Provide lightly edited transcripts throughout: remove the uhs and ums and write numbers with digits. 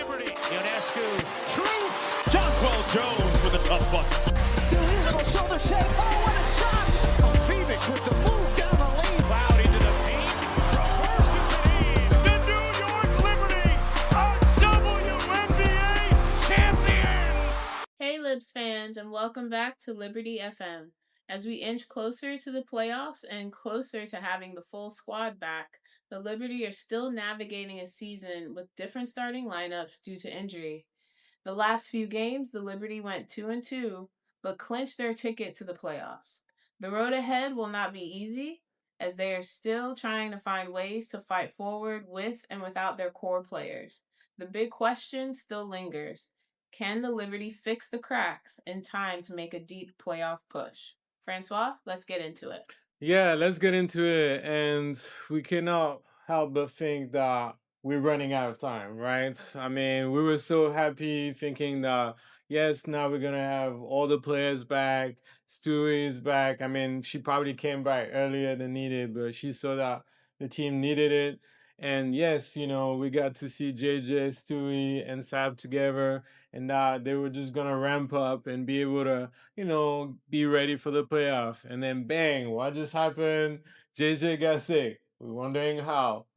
Liberty. Ionescu, truth. Jonquel Jones with a tough bust. Stewie, little shoulder shake. Oh, what a shot! Phoenix with the move down the lane. Cloud into the paint. Reverses it in. The New York Liberty are WNBA champions. Hey Libs fans, and welcome back to Liberty FM. As we inch closer to the playoffs and closer to having the full squad back, the Liberty are still navigating a season with different starting lineups due to injury. The last few games, the Liberty went 2-2, but clinched their ticket to the playoffs. The road ahead will not be easy, as they are still trying to find ways to fight forward with and without their core players. The big question still lingers. Can the Liberty fix the cracks in time to make a deep playoff push? François, let's get into it. Yeah, let's get into it. And we cannot help but think that we're running out of time, right? I mean, we were so happy thinking that, yes, now we're going to have all the players back. Stewie is back. I mean, she probably came back earlier than needed, but she saw that the team needed it. And yes, we got to see JJ, Stewie, and Sab together, and that they were just going to ramp up and be able to be ready for the playoff. And then bang, what just happened? JJ got sick. We're wondering how.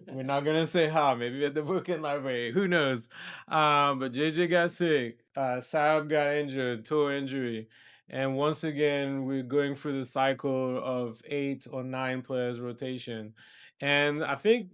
We're not going to say how. Maybe at the Brooklyn Library. Who knows? But JJ got sick. Saab got injured, toe injury. And once again, we're going through the cycle of 8 or 9 players rotation. And I think,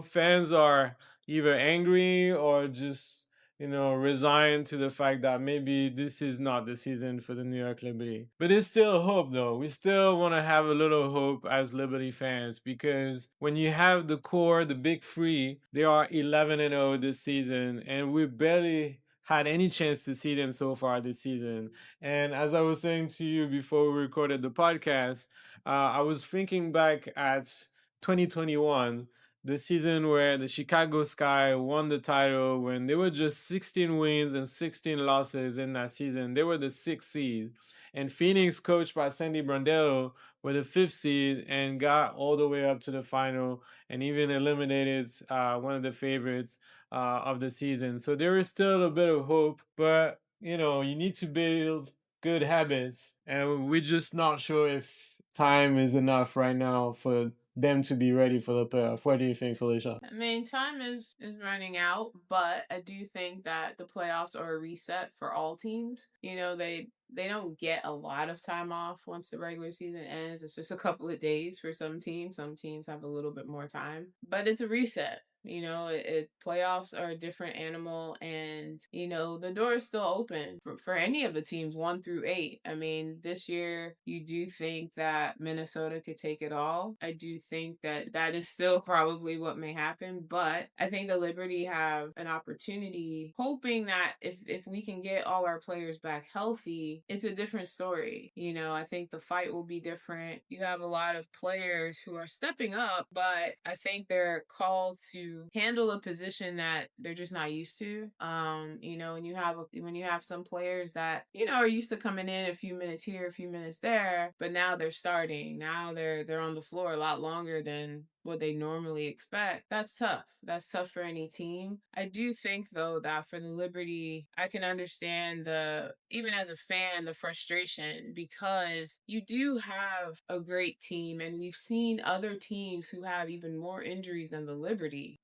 fans are either angry or just resigned to the fact that maybe this is not the season for the New York Liberty. But there's still hope, though. We still want to have a little hope as Liberty fans, because when you have the core, the big three, they are 11-0 this season, and we barely had any chance to see them so far this season. And as I was saying to you before we recorded the podcast, I was thinking back at 2021, the season where the Chicago Sky won the title, when they were just 16 wins and 16 losses in that season. They were the 6th seed. And Phoenix, coached by Sandy Brandello, were the 5th seed and got all the way up to the final and even eliminated one of the favorites of the season. So there is still a bit of hope, but you need to build good habits, and we're just not sure if time is enough right now for them to be ready for the playoff. What do you think, Felicia? I mean, time is running out, but I do think that the playoffs are a reset for all teams. They don't get a lot of time off once the regular season ends. It's just a couple of days for some teams. Some teams have a little bit more time, but it's a reset. Playoffs are a different animal, and the door is still open for any of the teams 1 through 8. I mean, this year you do think that Minnesota could take it all. I do think that is still probably what may happen, but I think the Liberty have an opportunity, hoping that if we can get all our players back healthy, it's a different story. I think the fight will be different. You have a lot of players who are stepping up, but I think they're called to handle a position that they're just not used to. When you have some players that are used to coming in a few minutes here, a few minutes there, but now they're starting. Now they're on the floor a lot longer than what they normally expect. That's tough. That's tough for any team. I do think, though, that for the Liberty, I can understand even as a fan, the frustration, because you do have a great team, and we've seen other teams who have even more injuries than the Liberty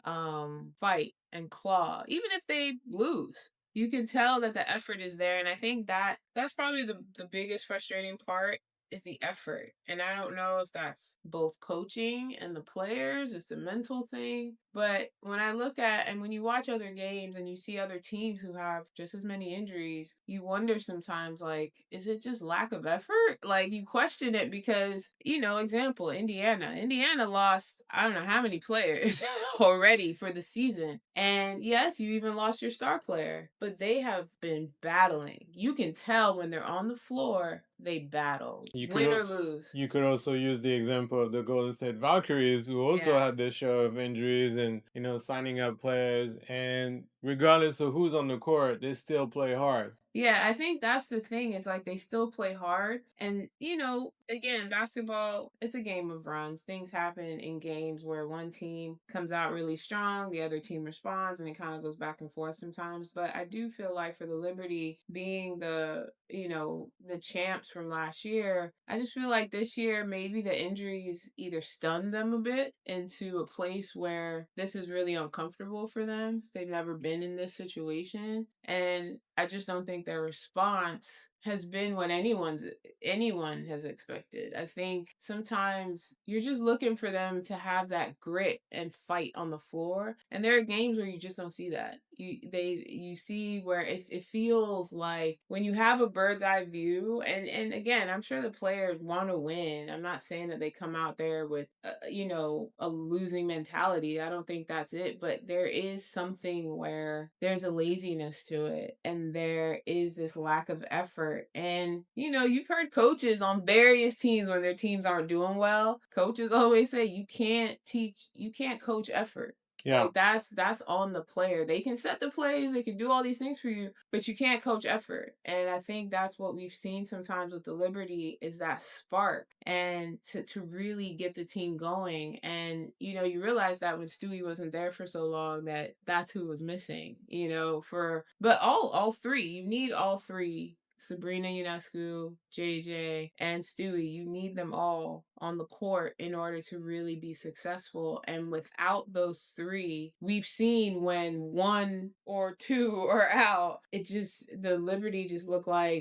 fight and claw, even if they lose. You can tell that the effort is there, and I think that's probably the biggest frustrating part is the effort. And I don't know if that's both coaching and the players, it's a mental thing. But when I look at, and when you watch other games and you see other teams who have just as many injuries, you wonder sometimes, like, is it just lack of effort? Like, you question it because, example, Indiana lost, I don't know how many players already for the season. And yes, you even lost your star player, but they have been battling. You can tell when they're on the floor, they battle, win or lose. You could also use the example of the Golden State Valkyries, who also had their share of injuries and, signing up players. And regardless of who's on the court, they still play hard. Yeah, I think that's the thing is like they still play hard. And, again, basketball, it's a game of runs. Things happen in games where one team comes out really strong, the other team responds, and it kind of goes back and forth sometimes. But I do feel like for the Liberty being the champs from last year, I just feel like this year maybe the injuries either stunned them a bit into a place where this is really uncomfortable for them. They've never been in this situation. And I just don't think their response has been what anyone has expected. I think sometimes you're just looking for them to have that grit and fight on the floor, and there are games where you just don't see that. You see where it feels like when you have a bird's eye view, and again, I'm sure the players want to win. I'm not saying that they come out there with a losing mentality. I don't think that's it, but there is something where there's a laziness to it, and there is this lack of effort. And you've heard coaches on various teams when their teams aren't doing well, coaches always say you can't coach effort. Yeah. Like that's on the player. They can set the plays, they can do all these things for you, but you can't coach effort. And I think that's what we've seen sometimes with the Liberty is that spark and to really get the team going. And you realize that when Stewie wasn't there for so long that's who was missing. But all three, you need all three. Sabrina Ionescu, JJ, and Stewie, you need them all on the court in order to really be successful. And without those three, we've seen when one or two are out, the Liberty just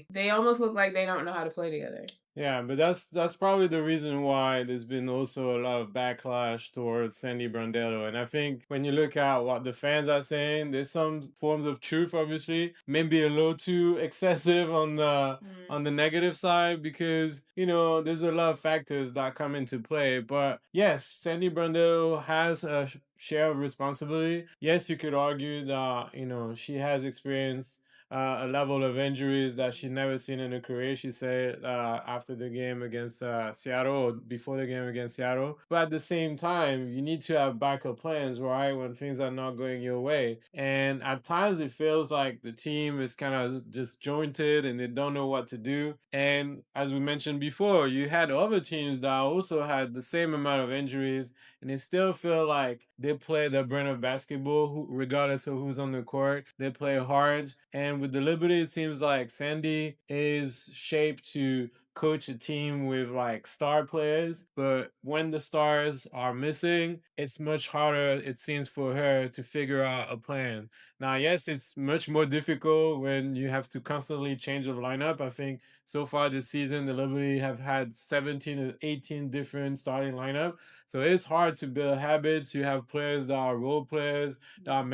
they almost look like they don't know how to play together. Yeah, but that's probably the reason why there's been also a lot of backlash towards Sandy Brandello. And I think when you look at what the fans are saying, there's some forms of truth, obviously, maybe a little too excessive on the negative side because there's a lot of factors that come into play. But yes, Sandy Brandello has a share of responsibility. Yes, you could argue that she has experienced a level of injuries that she never seen in her career. She said after the game against Seattle, or before the game against Seattle. But at the same time, you need to have backup plans, right? When things are not going your way. And at times it feels like the team is kind of disjointed and they don't know what to do. And as we mentioned before, you had other teams that also had the same amount of injuries and they still feel like they play their brand of basketball, regardless of who's on the court. They play hard. And with the Liberty, it seems like Sandy is shaped to coach a team with like star players, but when the stars are missing, it's much harder, it seems, for her to figure out a plan. Now, yes, it's much more difficult when you have to constantly change the lineup. I think so far this season, the Liberty have had 17 or 18 different starting lineup. So it's hard to build habits. You have players that are role players that are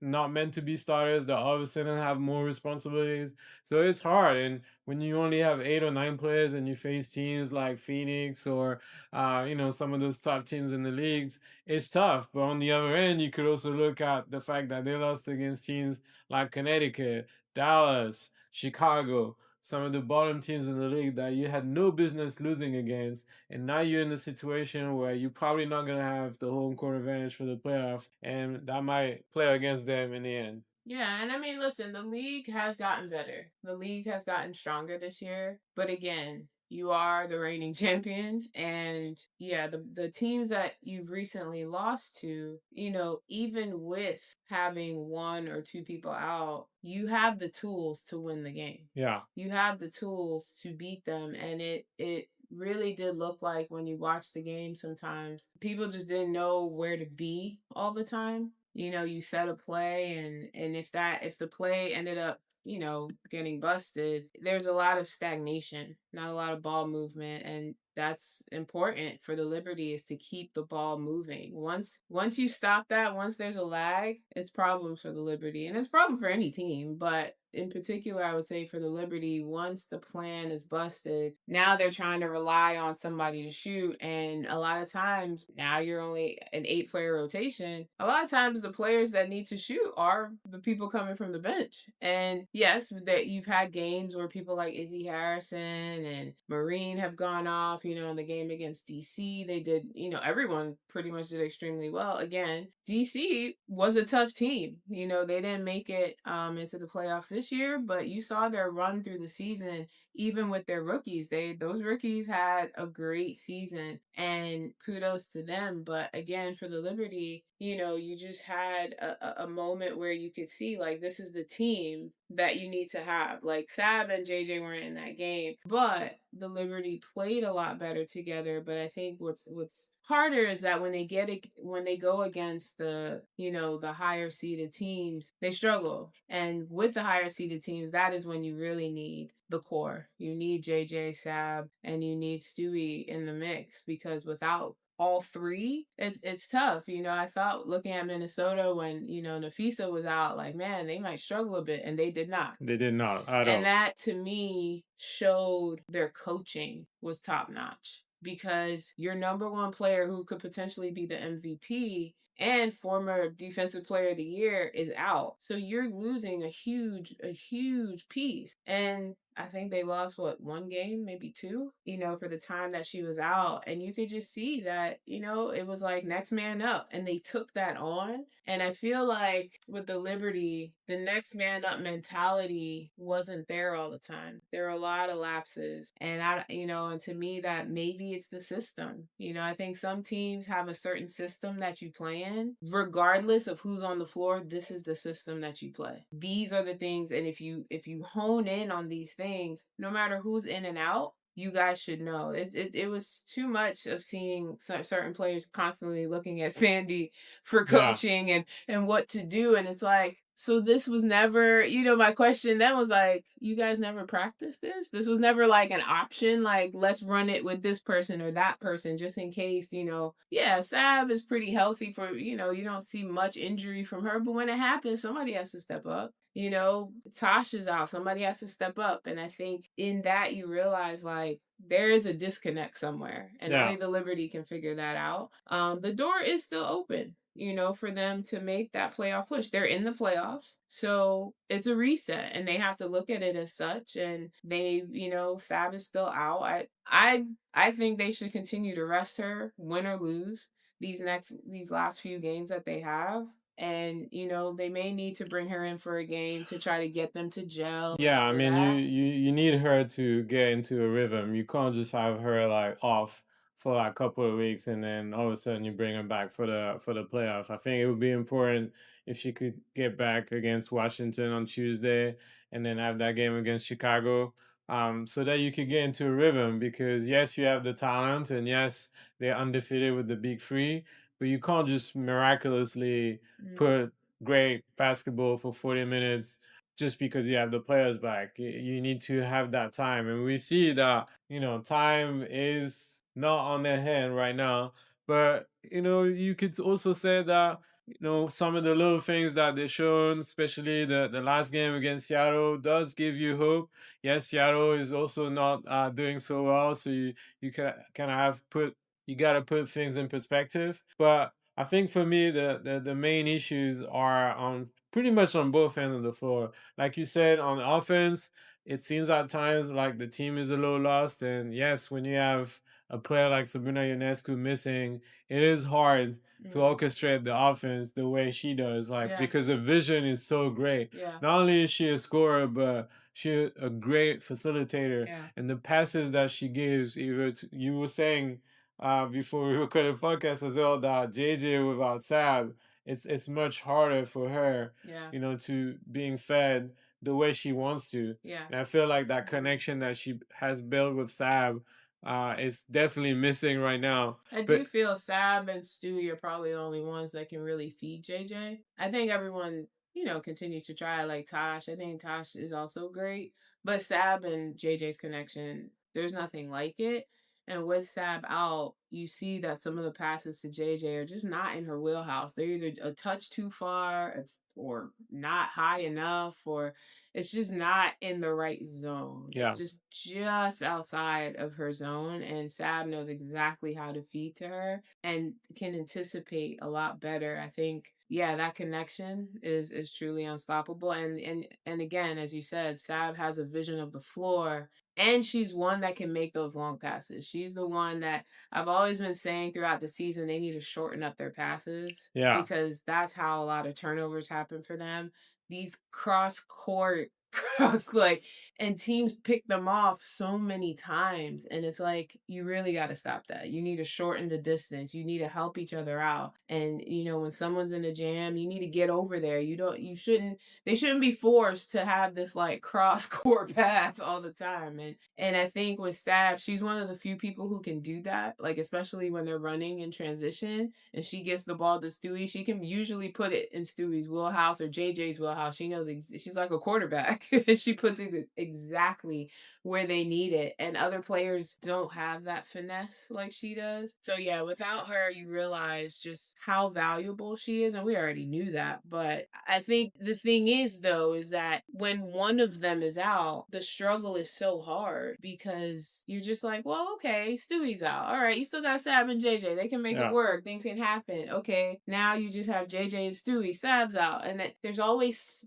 not meant to be starters that all of a sudden have more responsibilities. So it's hard. And when you only have 8 or 9 players and you face teams like Phoenix or some of those top teams in the leagues, it's tough. But on the other end, you could also look at the fact that they lost against teams like Connecticut, Dallas, Chicago, some of the bottom teams in the league that you had no business losing against. And now you're in a situation where you're probably not going to have the home court advantage for the playoff. And that might play against them in the end. Yeah, and I mean, listen, the league has gotten better. The league has gotten stronger this year. But again, you are the reigning champions. And yeah, the teams that you've recently lost to, even with having one or two people out, you have the tools to win the game. Yeah. You have the tools to beat them. And it really did look like when you watch the game sometimes, people just didn't know where to be all the time. You set a play and if the play ended up, getting busted, there's a lot of stagnation, not a lot of ball movement, and that's important for the Liberty is to keep the ball moving. Once you stop that, once there's a lag, it's problems for the Liberty, and it's a problem for any team, but in particular, I would say for the Liberty, once the plan is busted, now they're trying to rely on somebody to shoot. And a lot of times, now you're only an 8-player rotation. A lot of times, the players that need to shoot are the people coming from the bench. And, yes, that you've had games where people like Izzy Harrison and Marine have gone off, in the game against DC. They did, everyone pretty much did extremely well. Again, DC was a tough team. They didn't make it into the playoffs this year, but you saw their run through the season even with their rookies. Those rookies had a great season, and kudos to them. But again, for the Liberty, you just had a moment where you could see, like, this is the team that you need to have. Like, Sab and JJ weren't in that game, but the Liberty played a lot better together. But I think what's harder is that when they go against the higher seeded teams, they struggle. And with the higher seeded teams, that is when you really need the core. You need JJ, Sab, and you need Stewie in the mix, because without all three, it's tough. I thought, looking at Minnesota when Nafisa was out, like, man, they might struggle a bit, and they did not. They did not at all. And that, to me, showed their coaching was top notch, because your number one player, who could potentially be the MVP and former defensive player of the year, is out. So you're losing a huge piece. And I think they lost, one game, maybe two, for the time that she was out. And you could just see that, it was like next man up, and they took that on. And I feel like with the Liberty, the next man up mentality wasn't there all the time. There are a lot of lapses. And and to me, that maybe it's the system. I think some teams have a certain system that you play in, regardless of who's on the floor. This is the system that you play. These are the things. And if you hone in on these things, no matter who's in and out, you guys should know. It was too much of seeing certain players constantly looking at Sandy for coaching and what to do. And it's like, so this was never, my question then was like, you guys never practiced this? This was never like an option, like, let's run it with this person or that person, just in case, yeah, Sab is pretty healthy for, you don't see much injury from her, but when it happens, somebody has to step up. Tosh is out, somebody has to step up. And I think in that you realize, like, there is a disconnect somewhere, and only the Liberty can figure that out. The door is still open, for them to make that playoff push. They're in the playoffs, so it's a reset, and they have to look at it as such. And they, Sab is still out. I think they should continue to rest her, win or lose, these last few games that they have. And they may need to bring her in for a game to try to get them to gel. Yeah, I mean, you need her to get into a rhythm. You can't just have her like off for like a couple of weeks and then all of a sudden you bring her back for the playoff. I think it would be important if she could get back against Washington on Tuesday and then have that game against Chicago. So that you could get into a rhythm, because yes, you have the talent, and yes, they're undefeated with the big three, but you can't just miraculously put great basketball for 40 minutes just because you have the players back. You need to have that time. And we see that, time is not on their hand right now. But, you could also say that, some of the little things that they've shown, especially the last game against Seattle, does give you hope. Yes, Seattle is also not doing so well. So you can kind of you got to put things in perspective. But I think for me, the main issues are on pretty much on both ends of the floor. Like you said, on offense, it seems at times like the team is a little lost. And yes, when you have a player like Sabrina Ionescu missing, it is hard to orchestrate the offense the way she does. Because the vision is so great. Yeah. Not only is she a scorer, but she's a great facilitator. Yeah. And the passes that she gives, you were saying before we recorded the podcast as well, that JJ without Sab, it's much harder for her, to being fed the way she wants to. Yeah. And I feel like that connection that she has built with Sab is definitely missing right now. I do feel Sab and Stewie are probably the only ones that can really feed JJ. I think everyone, continues to try, like Tosh. I think Tosh is also great. But Sab and JJ's connection, there's nothing like it. And with Sab out, you see that some of the passes to JJ are just not in her wheelhouse. They're either a touch too far or not high enough, or it's just not in the right zone. Yeah. It's just outside of her zone. And Sab knows exactly how to feed to her and can anticipate a lot better. I think yeah, that connection is truly unstoppable. And again, as you said, Sab has a vision of the floor, and she's one that can make those long passes. She's the one that I've always been saying throughout the season they need to shorten up their passes, Yeah. because that's how a lot of turnovers happen for them. These cross court cross, like, and teams pick them off so many times, and it's like you really got to stop that. You need to shorten the distance. You need to help each other out. And when someone's in a jam, you need to get over there. They shouldn't be forced to have this like cross court pass all the time. And I think with Sab, she's one of the few people who can do that, like especially when they're running in transition and she gets the ball to Stewie. She can usually put it in Stewie's wheelhouse or JJ's wheelhouse. She knows she's like a quarterback. She puts it exactly where they need it, and other players don't have that finesse like she does. So yeah, without her, you realize just how valuable she is, and we already knew that. But I think the thing is, though, is that when one of them is out, the struggle is so hard because you're just like, well, okay, Stewie's out. All right, you still got Sab and JJ. They can make it work. Things can happen. Okay, now you just have JJ and Stewie. Sab's out, and that there's always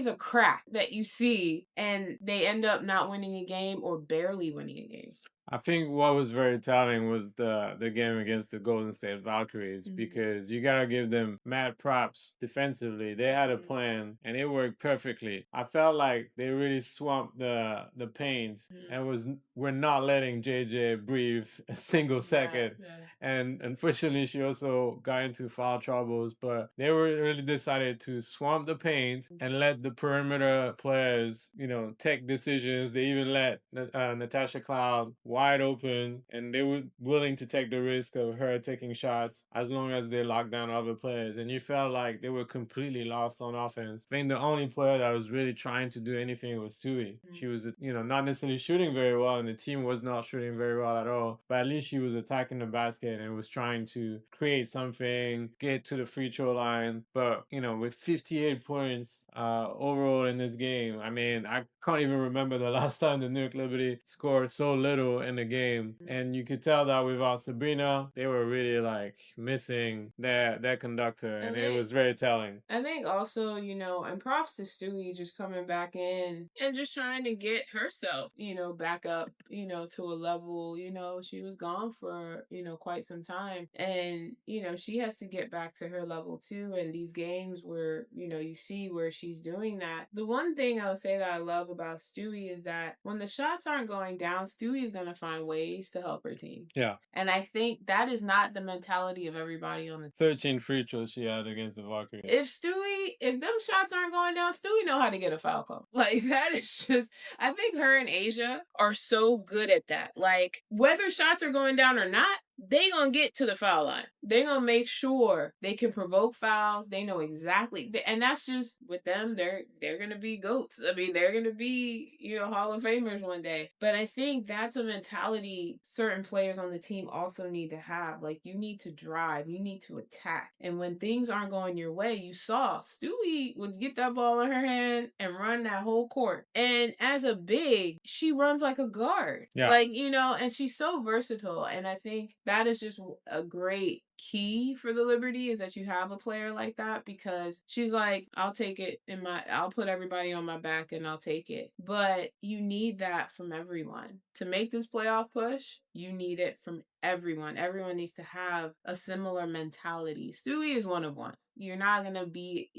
a crack that you see, and they end up not winning a game or barely winning a game. I think what was very telling was the game against the Golden State Valkyries, because you gotta give them mad props defensively. They had a plan and it worked perfectly. I felt like they really swamped the paint and we're not letting JJ breathe a single second. And unfortunately, she also got into foul troubles, but they were really decided to swamp the paint and let the perimeter players, take decisions. They even let Natasha Cloud wide open, and they were willing to take the risk of her taking shots as long as they locked down other players. And you felt like they were completely lost on offense. I think the only player that was really trying to do anything was Stewie. She was, not necessarily shooting very well, and the team was not shooting very well at all. But at least she was attacking the basket and was trying to create something, get to the free throw line. But, with 58 points overall in this game, I mean, I can't even remember the last time the New York Liberty scored so little in the game. And you could tell that without Sabrina, they were really like missing their conductor, and it was very telling. I think also, and props to Stewie just coming back in and just trying to get herself, back up, to a level. She was gone for, quite some time. And, she has to get back to her level too. And these games where, you see where she's doing that. The one thing I'll say that I love about Stewie is that when the shots aren't going down, Stewie is going to find ways to help her team. Yeah. And I think that is not the mentality of everybody on the team. 13 free throws she had against the Valkyries. If them shots aren't going down, Stewie know how to get a foul call. Like, that is just, I think her and Asia are so good at that. Like, whether shots are going down or not, they gonna get to the foul line. They gonna make sure they can provoke fouls. They know exactly, and that's just with them. They're gonna be GOATs. I mean, they're gonna be Hall of Famers one day. But I think that's a mentality certain players on the team also need to have. Like, you need to drive, you need to attack, and when things aren't going your way, you saw Stewie would get that ball in her hand and run that whole court. And as a big, she runs like a guard. Yeah. Like, and she's so versatile. And I think that is just a great key for the Liberty, is that you have a player like that, because she's like, I'll take it I'll put everybody on my back and I'll take it. But you need that from everyone to make this playoff push. You need it from everyone. Everyone needs to have a similar mentality. Stewie is one of one. You're not gonna be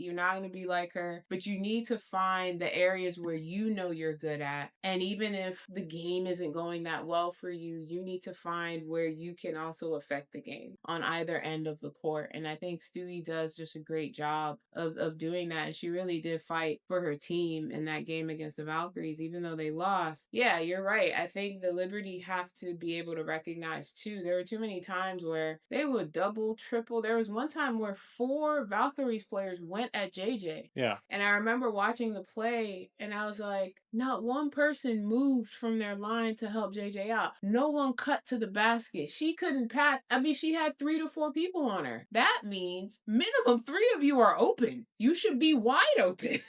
like her, but you need to find the areas where you're good at. And even if the game isn't going that well for you, you need to find where you can also affect the game on either end of the court. And I think Stewie does just a great job of doing that. And she really did fight for her team in that game against the Valkyries, even though they lost. Yeah, you're right. I think the Liberty have to be able to recognize too, there were too many times where they would double, triple. There was one time where 4 Valkyries players went at JJ. Yeah. And I remember watching the play and I was like, not one person moved from their line to help JJ out. No one cut to the basket. She couldn't pass. I mean, she had 3 to 4 people on her. That means minimum 3 of you are open. You should be wide open.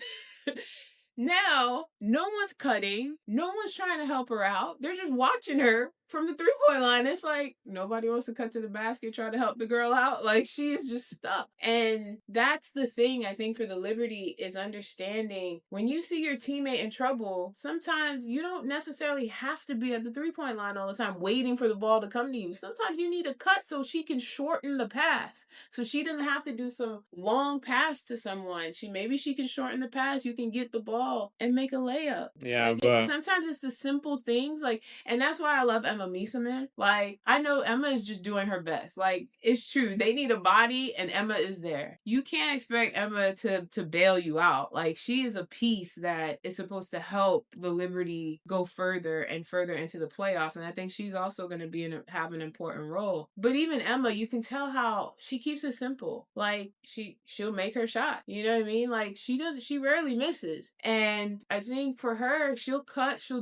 Now, no one's cutting. No one's trying to help her out. They're just watching her from the 3-point line, it's like nobody wants to cut to the basket, try to help the girl out. Like she is just stuck. And that's the thing I think for the Liberty is understanding when you see your teammate in trouble, sometimes you don't necessarily have to be at the 3-point line all the time waiting for the ball to come to you. Sometimes you need a cut so she can shorten the pass. So she doesn't have to do some long pass to someone. Maybe she can shorten the pass. You can get the ball and make a layup. Yeah, like but sometimes it's the simple things. Like, and that's why I love Emma Mieseman. Like, I know Emma is just doing her best. Like, it's true. They need a body and Emma is there. You can't expect Emma to bail you out. Like, she is a piece that is supposed to help the Liberty go further and further into the playoffs. And I think she's also going to have an important role. But even Emma, you can tell how she keeps it simple. Like, she'll make her shot. You know what I mean? Like, she rarely misses. And I think for her, she'll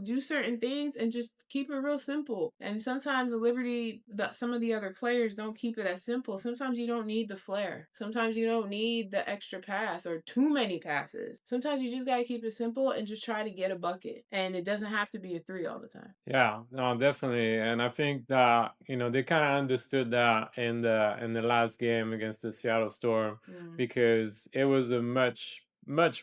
do certain things and just keep it real simple. And sometimes the Liberty, some of the other players don't keep it as simple. Sometimes you don't need the flair. Sometimes you don't need the extra pass or too many passes. Sometimes you just gotta keep it simple and just try to get a bucket. And it doesn't have to be a 3 all the time. Yeah, no, definitely. And I think that, they kind of understood that in the last game against the Seattle Storm because it was a much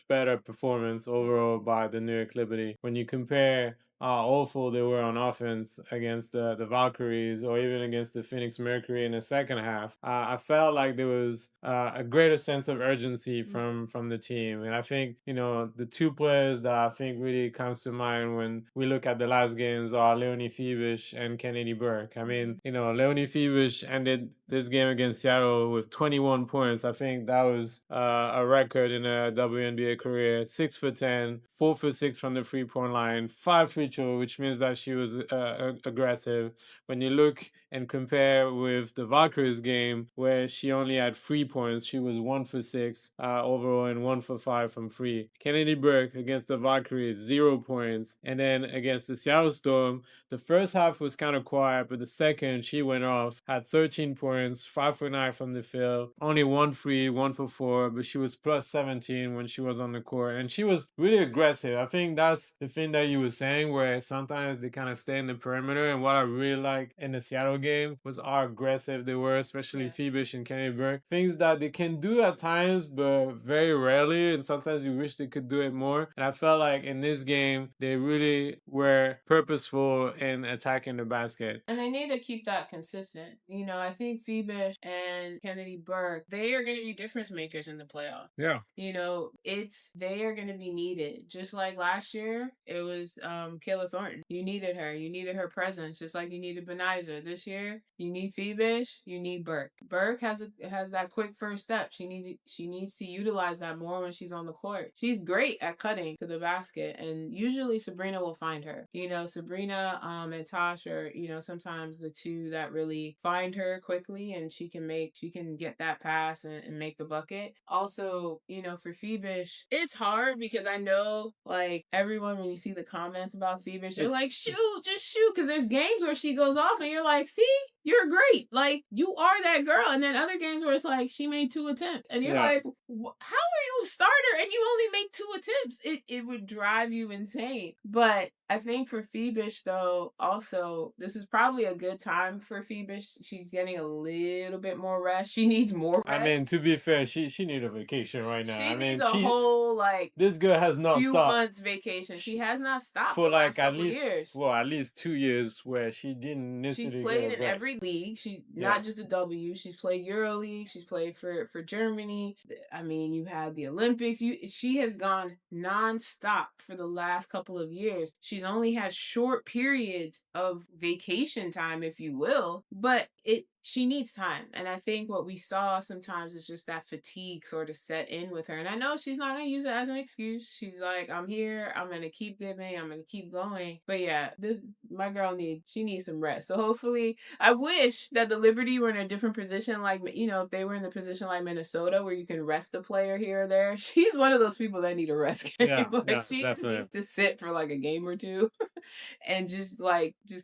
better performance overall by the New York Liberty. When you compare how awful they were on offense against the Valkyries or even against the Phoenix Mercury in the second half, I felt like there was a greater sense of urgency from the team. And I think, the two players that I think really comes to mind when we look at the last games are Leonie Fibish and Kennedy Burke. I mean, Leonie Fibish ended this game against Seattle with 21 points. I think that was a record in a WNBA career. 6 for 10, 4 for 6 from the 3-point line, 5 free throw, which means that she was aggressive. When you look and compare with the Valkyries game, where she only had 3 points, she was 1 for 6 overall and 1 for 5 from free. Kennedy Burke against the Valkyries, 0 points. And then against the Seattle Storm, the first half was kind of quiet, but the second she went off, had 13 points, 5 for 9 from the field, only 1 free, 1 for 4, but she was plus 17 when she was on the court. And she was really aggressive. I think that's the thing that you were saying, where sometimes they kind of stay in the perimeter. And what I really liked in the Seattle game was how aggressive they were, especially Fibish and Kennedy Burke. Things that they can do at times, but very rarely. And sometimes you wish they could do it more. And I felt like in this game, they really were purposeful in attacking the basket. And they need to keep that consistent. I think Fibish and Kennedy Burke, they are going to be difference makers in the playoffs. Yeah. They are going to be needed. Just like last year, it was Kayla Thornton. You needed her. You needed her presence, just like you needed Beniza. This year, you need Fibish. You need Burke. Burke has that quick first step. She needs to utilize that more when she's on the court. She's great at cutting to the basket, and usually Sabrina will find her. Sabrina and Tosh are sometimes the two that really find her quickly, and she can get that pass and make the bucket. Also, for Fibish, it's hard because I know like everyone, when you see the comments about Fibish, they're like, shoot, just shoot, because there's games where she goes off and you're like, see, you're great, like you are that girl. And then other games where it's like she made 2 attempts and you're like, how are you a starter and you only make 2 attempts? It would drive you insane. But I think for Fibish, though, also, this is probably a good time for Fibish. She's getting a little bit more rest. She needs more rest. I mean, to be fair, she needs a vacation right now. She needs a whole, this girl has not few stopped. months vacation. She has not stopped for the last at couple least years. Well, at least 2 years where she didn't necessarily. She's played in every league. She's not just a W. She's played EuroLeague. She's played for Germany. I mean, you had the Olympics. She has gone nonstop for the last couple of years. She's only had short periods of vacation time, if you will, but she needs time. And I think what we saw sometimes is just that fatigue sort of set in with her. And I know she's not going to use it as an excuse. She's like, I'm here. I'm going to keep giving. I'm going to keep going. But yeah, my girl needs some rest. So hopefully, I wish that the Liberty were in a different position. Like, if they were in the position like Minnesota where you can rest the player here or there. She's one of those people that need a rest game. She just needs to sit for like a game or two and just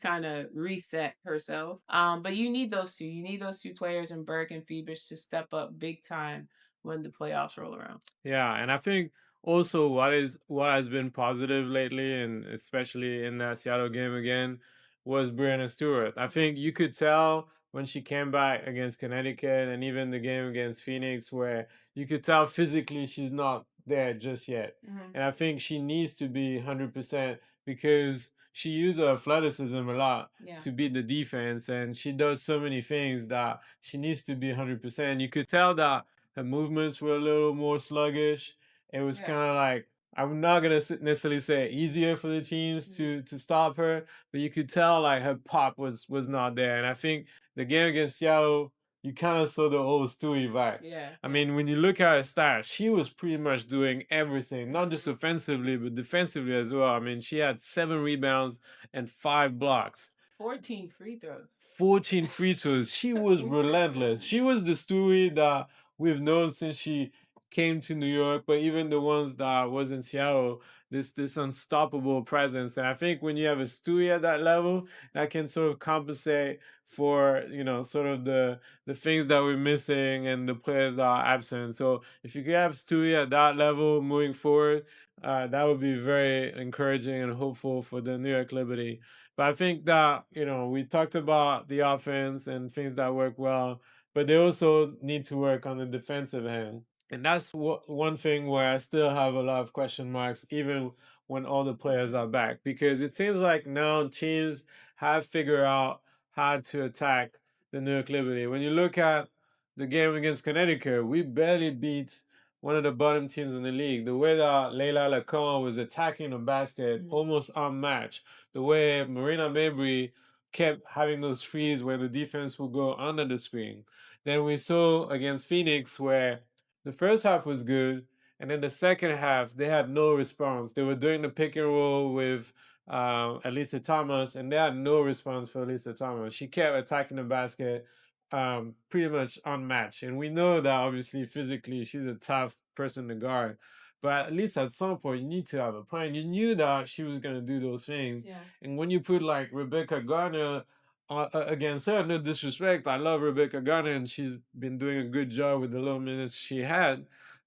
kind of reset herself. But you need those two. You need those 2 players in Burke and Fibish to step up big time when the playoffs roll around. Yeah, and I think also what has been positive lately, and especially in that Seattle game again, was Breanna Stewart. I think you could tell when she came back against Connecticut and even the game against Phoenix, where you could tell physically she's not there just yet. And I think she needs to be 100% because she used her athleticism a lot to beat the defense, and she does so many things that she needs to be 100%. You could tell that her movements were a little more sluggish. It was kind of like, I'm not gonna necessarily say easier for the teams to stop her, but you could tell like her pop was not there. And I think the game against Seattle, you kind of saw the old Stewie vibe. I mean, when you look at her stats, she was pretty much doing everything, not just offensively but defensively as well. I mean, she had 7 rebounds and 5 blocks. 14 free throws. 14 free throws. She was relentless. She was the Stewie that we've known since she came to New York, but even the ones that was in Seattle, this unstoppable presence. And I think when you have a Stewie at that level, that can sort of compensate for, sort of the things that we're missing and the players that are absent. So if you could have Stewie at that level moving forward, that would be very encouraging and hopeful for the New York Liberty. But I think that, we talked about the offense and things that work well, but they also need to work on the defensive end. And that's one thing where I still have a lot of question marks, even when all the players are back, because it seems like now teams have figured out how to attack the New York Liberty. When you look at the game against Connecticut, we barely beat one of the bottom teams in the league. The way that Leila Lacombe was attacking the basket, almost unmatched. The way Marina Mabry kept having those threes where the defense would go under the screen. Then we saw against Phoenix where the first half was good, and then the second half they had no response. They were doing the pick and roll with Elisa Thomas, and they had no response for Elisa Thomas. She kept attacking the basket, pretty much unmatched. And we know that obviously physically she's a tough person to guard. But at least at some point you need to have a plan. You knew that she was gonna do those things. And when you put like Rebecca Garner against her, no disrespect, I love Rebecca Garner and she's been doing a good job with the little minutes she had.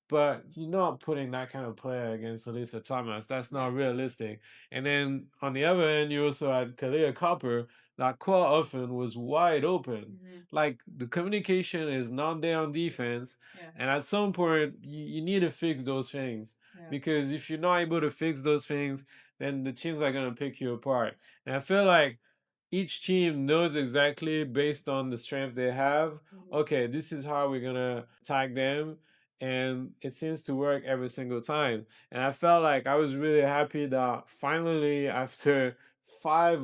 But you're not putting that kind of player against Elisa Thomas. That's not realistic. And then on the other end, you also had Kalia Copper, that quite often was wide open. Like the communication is not there on defense. And at some point, you need to fix those things. Because if you're not able to fix those things, then the teams are going to pick you apart. And I feel like each team knows exactly based on the strength they have, okay, this is how we're going to attack them. And it seems to work every single time. And I felt like I was really happy that finally, after 5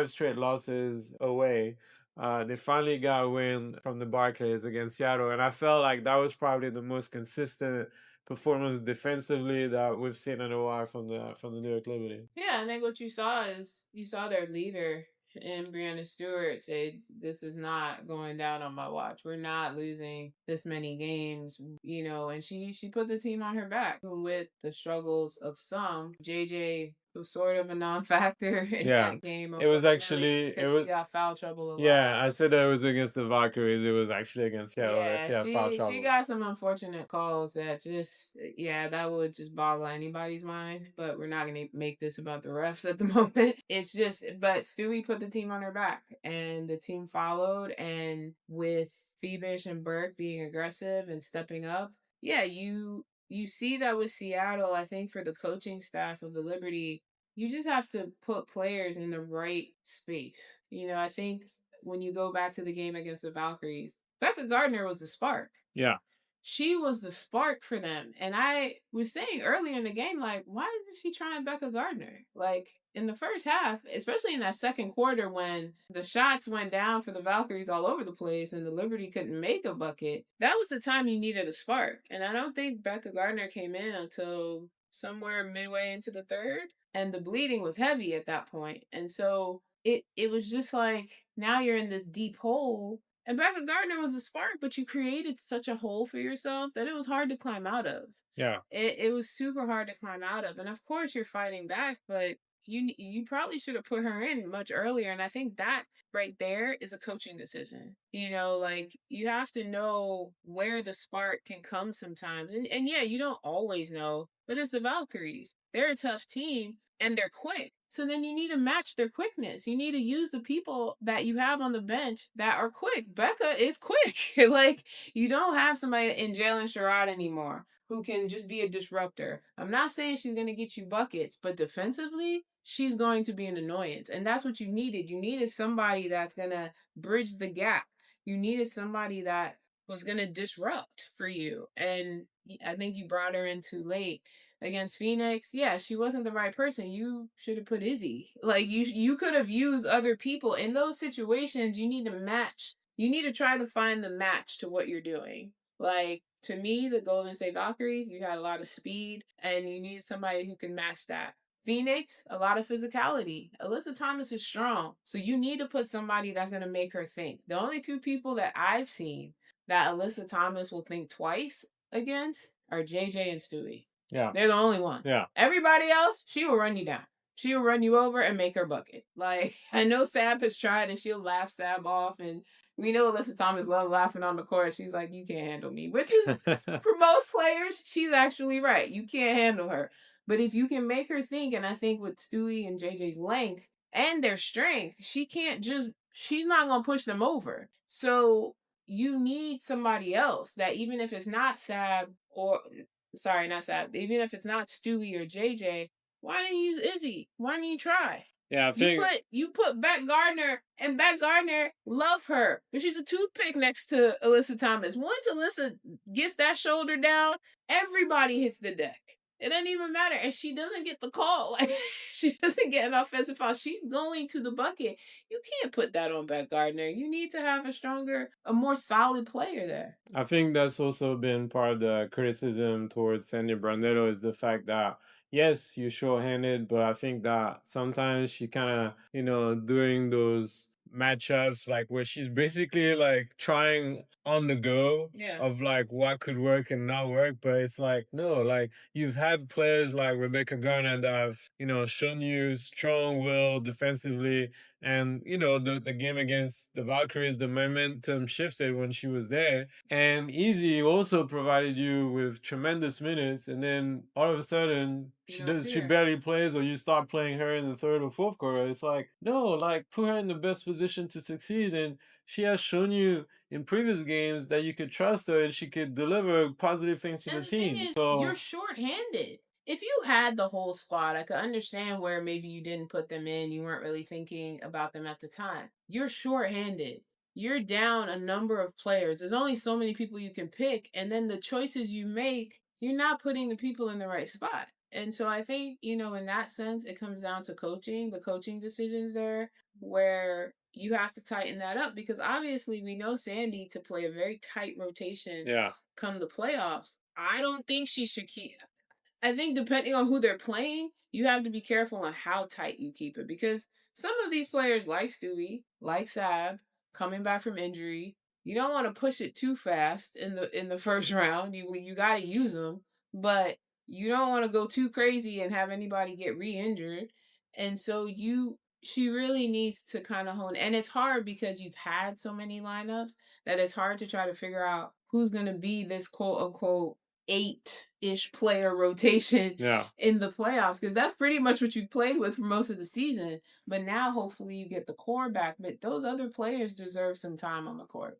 straight losses away, they finally got a win from the Barclays against Seattle. And I felt like that was probably the most consistent performance defensively that we've seen in a while from the New York Liberty. Yeah, I think what you saw is you saw their leader in Breanna Stewart say, "This is not going down on my watch. We're not losing this many games," and she put the team on her back with the struggles of some. JJ was sort of a non-factor in that game. It was actually he got foul trouble a lot. Yeah, I said that it was against the Valkyries. It was actually against foul trouble. She got some unfortunate calls that that would just boggle anybody's mind. But we're not going to make this about the refs at the moment. But Stewie put the team on her back, and the team followed. And with Phoebus and Burke being aggressive and stepping up, you see that with Seattle. I think for the coaching staff of the Liberty, you just have to put players in the right space. I think when you go back to the game against the Valkyries, Becca Gardner was the spark. Yeah. She was the spark for them. And I was saying earlier in the game, like, why isn't she trying Becca Gardner? Like, in the first half, especially in that second quarter when the shots went down for the Valkyries all over the place and the Liberty couldn't make a bucket, that was the time you needed a spark. And I don't think Becca Gardner came in until somewhere midway into the third. And the bleeding was heavy at that point. And so it was just like, now you're in this deep hole. And Becca Gardner was a spark, but you created such a hole for yourself that it was hard to climb out of. Yeah. It was super hard to climb out of. And of course you're fighting back, but you probably should have put her in much earlier. And I think that right there is a coaching decision. Like you have to know where the spark can come sometimes. And yeah, you don't always know, but it's the Valkyries. They're a tough team and they're quick. So then you need to match their quickness. You need to use the people that you have on the bench that are quick. Becca is quick. Like, you don't have somebody in Jalen Sherrod anymore who can just be a disruptor. I'm not saying she's going to get you buckets, but defensively, she's going to be an annoyance. And that's what you needed. You needed somebody that's going to bridge the gap. You needed somebody that was going to disrupt for you. And I think you brought her in too late against Phoenix. Yeah, she wasn't the right person. You should have put Izzy. Like, you could have used other people in those situations. You need to match. You need to try to find the match to what you're doing. Like, to me, the Golden State Valkyries, you had a lot of speed, and you need somebody who can match that. Phoenix, a lot of physicality. Alyssa Thomas is strong, so you need to put somebody that's going to make her think. The only two people that I've seen that Alyssa Thomas will think twice against are JJ and Stewie. Yeah. They're the only ones. Yeah. Everybody else, she will run you down. She will run you over and make her bucket. Like, I know Sab has tried and she'll laugh Sab off, and we know Alyssa Thomas loves laughing on the court. She's like, you can't handle me. Which is, for most players, she's actually right. You can't handle her. But if you can make her think, and I think with Stewie and JJ's length and their strength, she's not going to push them over. So you need somebody else that, even if it's not Sab or, sorry, not Sab, even if it's not Stewie or JJ, why didn't you use Izzy? Why didn't you try? Yeah, I think you put Beck Gardner, and Beck Gardner, love her, but she's a toothpick next to Alyssa Thomas. Once Alyssa gets that shoulder down, everybody hits the deck. It doesn't even matter, and she doesn't get the call. Like, she doesn't get an offensive foul. She's going to the bucket. You can't put that on Beck Gardner. You need to have a more solid player there. I think that's also been part of the criticism towards Sandy Brandetto, is the fact that, yes, you're short-handed, but I think that sometimes she kind of, doing those matchups like where she's basically like trying on the go of like what could work and not work, but it's like, no, like you've had players like Rebecca Garner that have shown you strong will defensively, and the game against the Valkyries, the momentum shifted when she was there, and Easy also provided you with tremendous minutes, and then all of a sudden she barely plays, or you start playing her in the third or fourth quarter. It's like, no, like put her in the best position to succeed, and she has shown you in previous games that you could trust her and she could deliver positive things to the team. So you're short-handed. If you had the whole squad, I could understand where maybe you didn't put them in. You weren't really thinking about them at the time. You're short-handed. You're down a number of players. There's only so many people you can pick, and then the choices you make, you're not putting the people in the right spot. And so I think, in that sense, it comes down to coaching, the coaching decisions there, where you have to tighten that up, because obviously we know Sandy to play a very tight rotation come the playoffs. I don't think she should keep. I think depending on who they're playing, you have to be careful on how tight you keep it, because some of these players, like Stewie, like Sab, coming back from injury, you don't want to push it too fast in the first round. You got to use them, but you don't want to go too crazy and have anybody get re-injured. And so she really needs to kind of hone. And it's hard because you've had so many lineups that it's hard to try to figure out who's going to be this quote unquote 8-ish player rotation in the playoffs, because that's pretty much what you played with for most of the season. But now hopefully you get the core back, but those other players deserve some time on the court.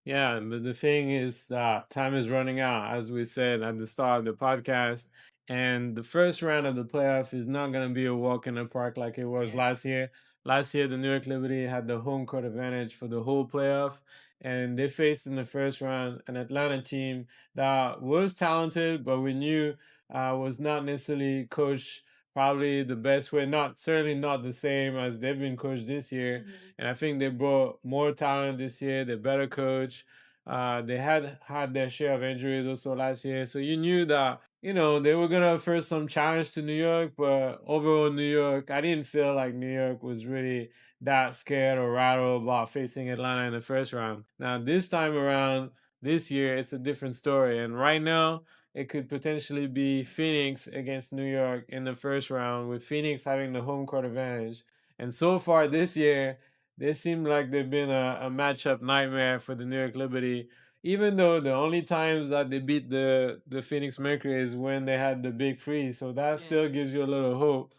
Yeah, but the thing is that time is running out, as we said at the start of the podcast. And the first round of the playoff is not going to be a walk in the park like it was last year. Last year, the New York Liberty had the home court advantage for the whole playoff. And they faced in the first round an Atlanta team that was talented, but we knew was not necessarily coached probably the best way, certainly not the same as they've been coached this year. Mm-hmm. And I think they brought more talent this year. They're better coach. They had their share of injuries also last year. So you knew that, they were going to face some challenge to New York, but overall New York, I didn't feel like New York was really that scared or rattled about facing Atlanta in the first round. Now, this time around, this year, it's a different story. And right now, it could potentially be Phoenix against New York in the first round, with Phoenix having the home court advantage. And so far this year, they seem like they've been a matchup nightmare for the New York Liberty, even though the only times that they beat the Phoenix Mercury is when they had the big freeze. So that still gives you a little hope.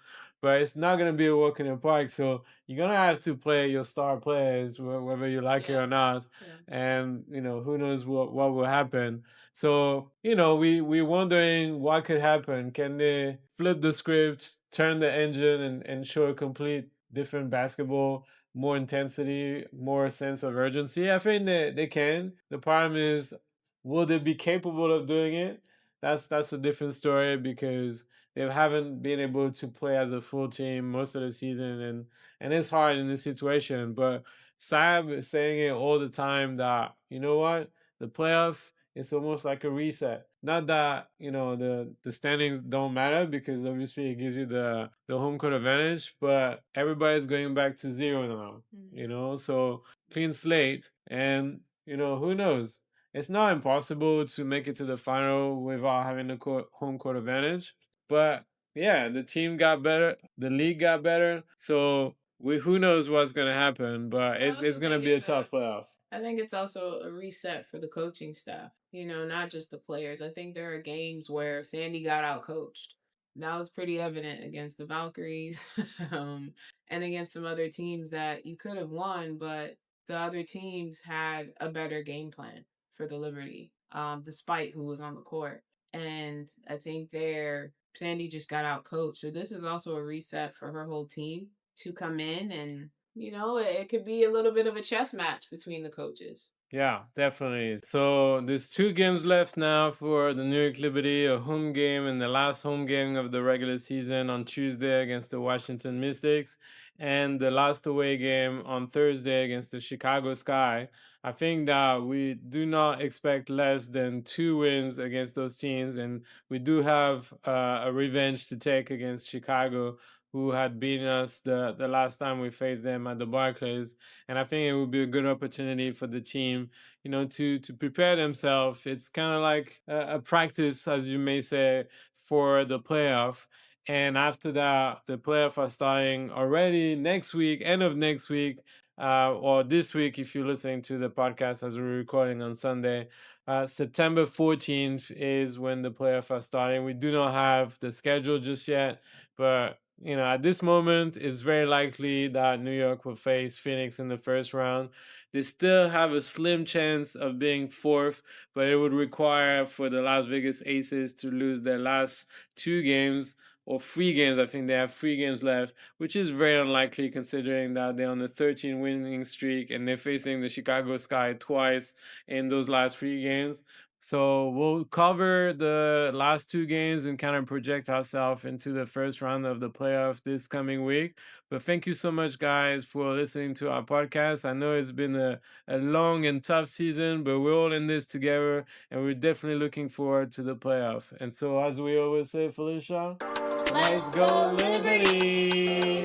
but it's not gonna be a walk in the park. So you're gonna have to play your star players, whether you like it or not. Yeah. And who knows what will happen. So we're wondering what could happen. Can they flip the script, turn the engine, and show a complete different basketball, more intensity, more sense of urgency? I think they can. The problem is, will they be capable of doing it? That's a different story, because they haven't been able to play as a full team most of the season, and it's hard in this situation. But Sam is saying it all the time that, you know what, the playoff, it's almost like a reset. Not that the standings don't matter, because obviously it gives you the home court advantage, but everybody's going back to zero now. So clean slate, and who knows? It's not impossible to make it to the final without having the home court advantage, but yeah, the team got better, the league got better, so who knows what's gonna happen, but it's gonna be a tough playoff. I think it's also a reset for the coaching staff, not just the players. I think there are games where Sandy got out coached. That was pretty evident against the Valkyries and against some other teams that you could have won, but the other teams had a better game plan for the Liberty, despite who was on the court. And I think Sandy just got out coached. So this is also a reset for her whole team to come in, and it could be a little bit of a chess match between the coaches. Yeah, definitely. So there's 2 games left now for the New York Liberty, a home game and the last home game of the regular season on Tuesday against the Washington Mystics, and the last away game on Thursday against the Chicago Sky. I think that we do not expect less than 2 wins against those teams, and we do have a revenge to take against Chicago, who had beaten us the last time we faced them at the Barclays. And I think it would be a good opportunity for the team, to prepare themselves. It's kind of like a practice, as you may say, for the playoff. And after that, the playoff are starting already next week, end of next week, or this week if you're listening to the podcast as we're recording on Sunday. September 14th is when the playoffs are starting. We do not have the schedule just yet, but at this moment, it's very likely that New York will face Phoenix in the first round. They still have a slim chance of being fourth, but it would require for the Las Vegas Aces to lose their last 2 games, or 3 games. I think they have 3 games left, which is very unlikely considering that they're on a 13 winning streak and they're facing the Chicago Sky twice in those last 3 games. So we'll cover the last 2 games and kind of project ourselves into the first round of the playoff this coming week. But thank you so much, guys, for listening to our podcast. I know it's been a long and tough season, but we're all in this together, and we're definitely looking forward to the playoff. And so, as we always say, Felicia, let's go Liberty!